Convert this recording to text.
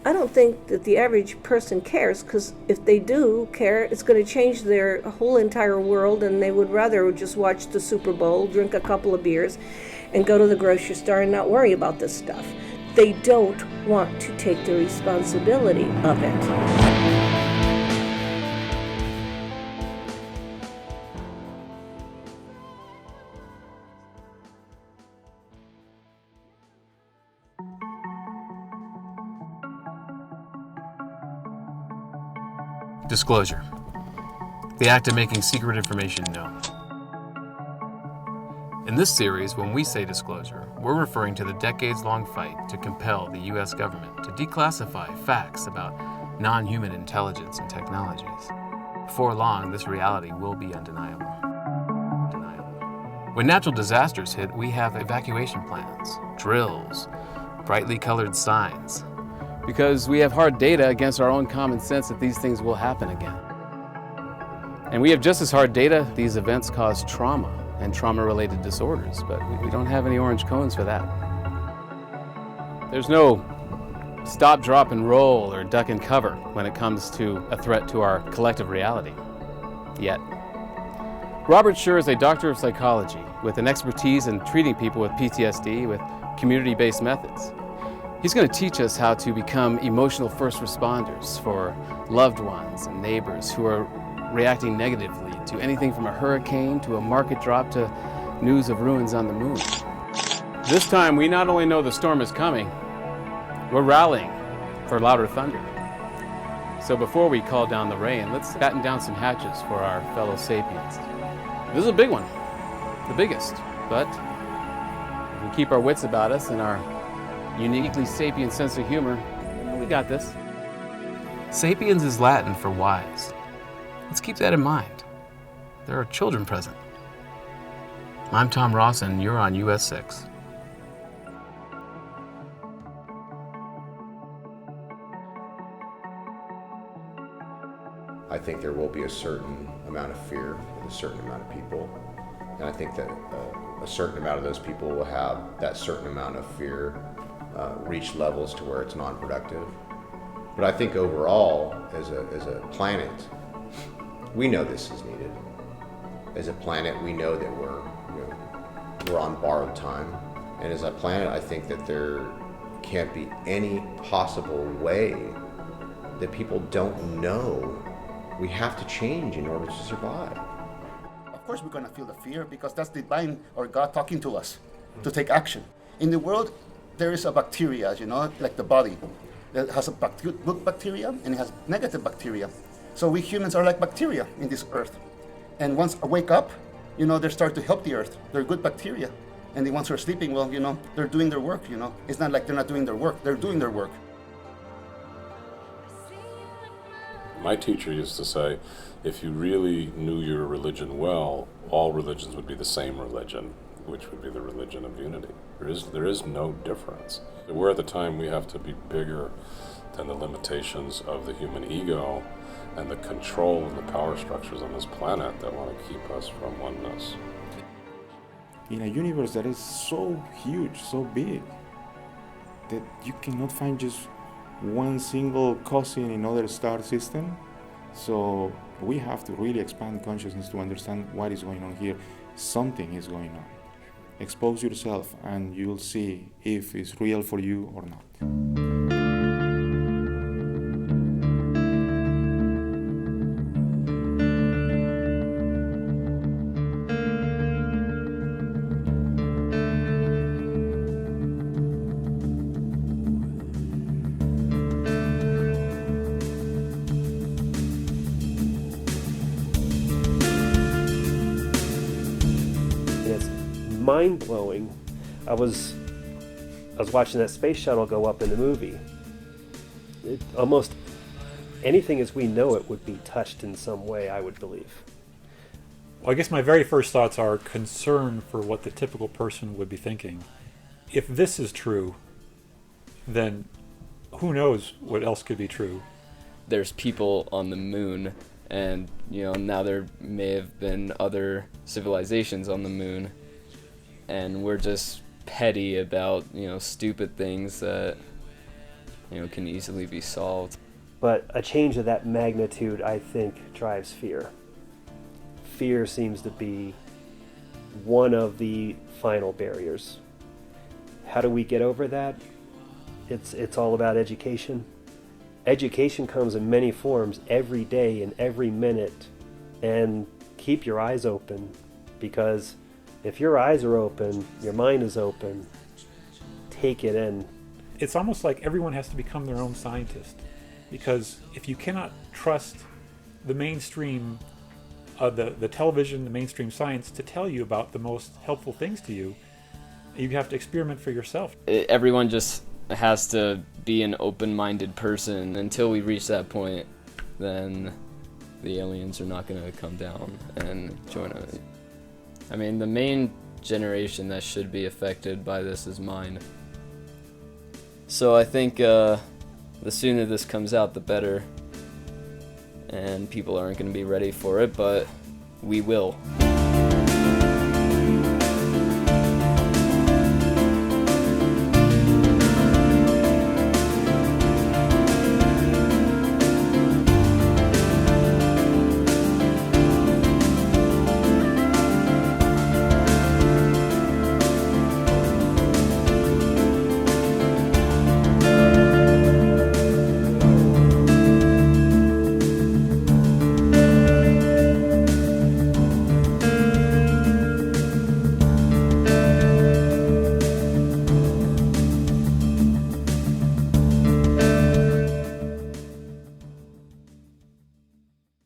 I don't think that the average person cares, because if they do care, it's going to change their whole entire world, and they would rather just watch the Super Bowl, drink a couple of beers, and go to the grocery store and not worry about this stuff. They don't want to take the responsibility of it. Disclosure. The act of making secret information known. In this series, when we say disclosure, we're referring to the decades-long fight to compel the U.S. government to declassify facts about non-human intelligence and technologies. Before long, this reality will be undeniable. When natural disasters hit, we have evacuation plans, drills, brightly colored signs, because we have hard data against our own common sense that these things will happen again. And we have just as hard data these events cause trauma and trauma-related disorders, but we don't have any orange cones for that. There's no stop, drop, and roll or duck and cover when it comes to a threat to our collective reality, yet. Robert Schur is a doctor of psychology with an expertise in treating people with PTSD with community-based methods. He's going to teach us how to become emotional first responders for loved ones and neighbors who are reacting negatively to anything from a hurricane to a market drop to news of ruins on the moon. This time, we not only know the storm is coming, we're rallying for louder thunder. So before we call down the rain, let's batten down some hatches for our fellow sapiens. This is a big one, the biggest, but if we keep our wits about us and our uniquely sapient sense of humor, we got this. Sapiens is Latin for wise. Let's keep that in mind. There are children present. I'm Tom Ross, and you're on US6. I think there will be a certain amount of fear with a certain amount of people. And I think that a certain amount of those people will have that certain amount of fear reach levels to where it's non-productive. But I think overall, as a planet, we know this is needed. As a planet, we know that we're on borrowed time. And as a planet, I think that there can't be any possible way that people don't know we have to change in order to survive. Of course we're going to feel the fear, because that's divine or God talking to us to take action. In the world, there is a bacteria, like the body, that has a good bacteria and it has negative bacteria. So we humans are like bacteria in this earth. And once I wake up, they start to help the earth. They're good bacteria. And the ones who are sleeping, well, they're doing their work, It's not like they're not doing their work. They're doing their work. My teacher used to say, if you really knew your religion well, all religions would be the same religion, which would be the religion of unity. There is no difference. We're at the time we have to be bigger than the limitations of the human ego and the control and the power structures on this planet that want to keep us from oneness. In a universe that is so huge, so big, that you cannot find just one single cousin in other star system. So we have to really expand consciousness to understand what is going on here. Something is going on. Expose yourself and you'll see if it's real for you or not. Mind-blowing. I was watching that space shuttle go up in the movie. Almost anything as we know it would be touched in some way, I would believe. Well, I guess my very first thoughts are concern for what the typical person would be thinking. If this is true, then who knows what else could be true? There's people on the moon, and now there may have been other civilizations on the moon, and we're just petty about stupid things that can easily be solved. But a change of that magnitude, I think, drives fear. Fear seems to be one of the final barriers. How do we get over that? It's all about education. Education comes in many forms every day and every minute. And keep your eyes open, because if your eyes are open, your mind is open, take it in. It's almost like everyone has to become their own scientist, because if you cannot trust the mainstream, the television, the mainstream science to tell you about the most helpful things to you, you have to experiment for yourself. Everyone just has to be an open-minded person. Until we reach that point, then the aliens are not going to come down and join us. I mean, the main generation that should be affected by this is mine. So I think the sooner this comes out, the better. And people aren't going to be ready for it, but we will.